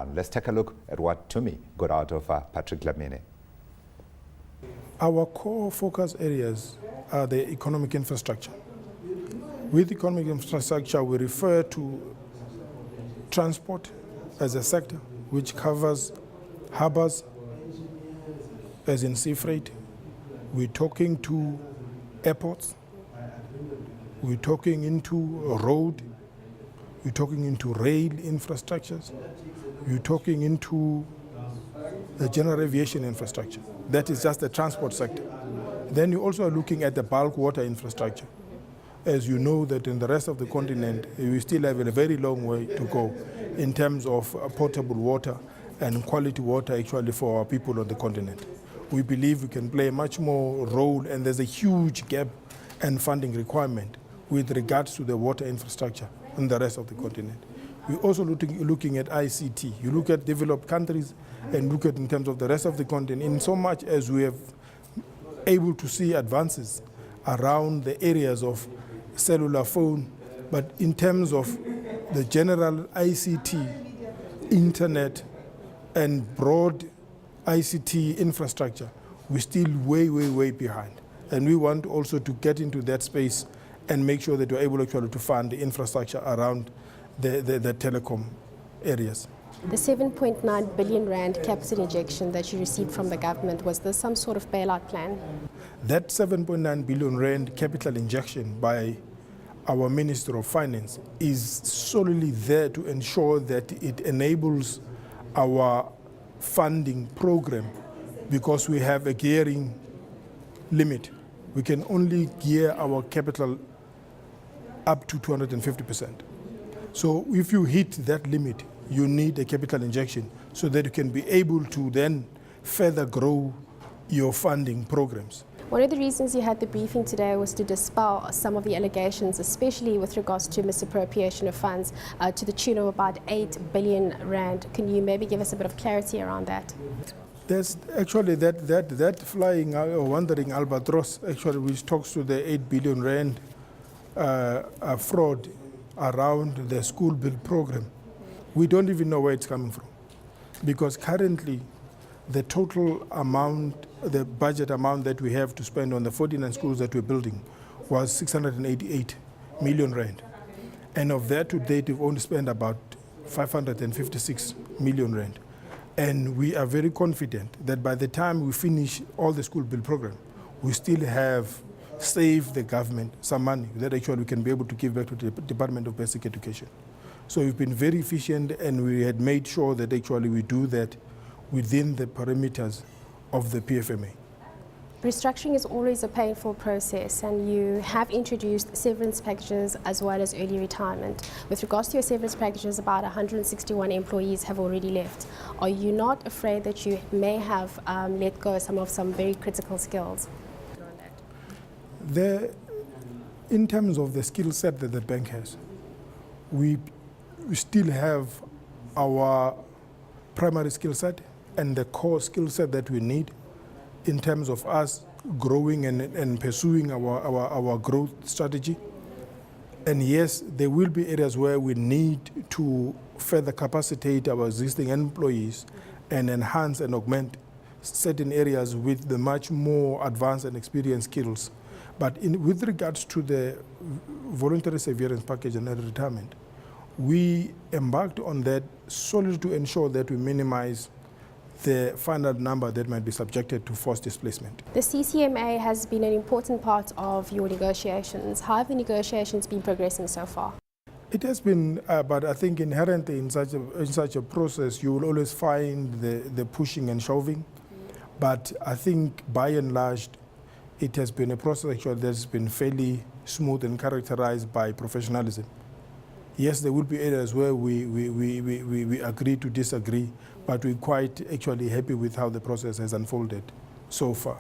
And let's take a look at what, to me, got out of Patrick Dlamini. Our core focus areas are the economic infrastructure. With economic infrastructure, we refer to transport as a sector, which covers harbors, as in sea freight. We're talking to airports. We're talking into road. We're talking into rail infrastructures. We're talking into the general aviation infrastructure. That is just the transport sector. Then you also are looking at the bulk water infrastructure. As you know that in the rest of the continent, we still have a very long way to go in terms of potable water and quality water actually for our people on the continent. We believe we can play a much more role, and there's a huge gap and funding requirement with regards to the water infrastructure in the rest of the continent. We're also looking at ICT. You look at developed countries and look at in terms of the rest of the continent, in so much as we have able to see advances around the areas of cellular phone, but in terms of the general ICT, internet, and broad ICT infrastructure, we're still way behind. And we want also to get into that space and make sure that we're able actually to fund the infrastructure around the telecom areas. The 7.9 billion rand capital injection that you received from the government, was this some sort of bailout plan? That 7.9 billion rand capital injection by our Minister of Finance is solely there to ensure that it enables our funding program, because we have a gearing limit. We can only gear our capital up to 250%. So if you hit that limit, you need a capital injection so that you can be able to then further grow your funding programs. One of the reasons you had the briefing today was to dispel some of the allegations, especially with regards to misappropriation of funds to the tune of about 8 billion rand. Can you maybe give us a bit of clarity around that? There's actually that flying or wandering albatross, actually, which talks to the 8 billion rand fraud around the school bill program. We don't even know where it's coming from, because currently the total amount, the budget amount that we have to spend on the 49 schools that we're building was 688 million rand. And of that to date, we've only spent about 556 million rand. And we are very confident that by the time we finish all the school bill program, we still have saved the government some money that actually we can be able to give back to the Department of Basic Education. So we've been very efficient, and we had made sure that actually we do that within the parameters of the PFMA. Restructuring is always a painful process, and you have introduced severance packages as well as early retirement. With regards to your severance packages, about 161 employees have already left. Are you not afraid that you may have let go of some very critical skills? In terms of the skill set that the bank has, we still have our primary skill set and the core skill set that we need in terms of us growing and pursuing our growth strategy. And yes, there will be areas where we need to further capacitate our existing employees and enhance and augment certain areas with the much more advanced and experienced skills. But with regards to the voluntary severance package and early retirement, we embarked on that solely to ensure that we minimize the final number that might be subjected to forced displacement. The CCMA has been an important part of your negotiations. How have the negotiations been progressing so far? It has been, but I think inherently in such a process, you will always find the pushing and shoving. But I think by and large, it has been a process actually that's been fairly smooth and characterized by professionalism. Yes, there will be areas where we agree to disagree, but we're quite actually happy with how the process has unfolded so far.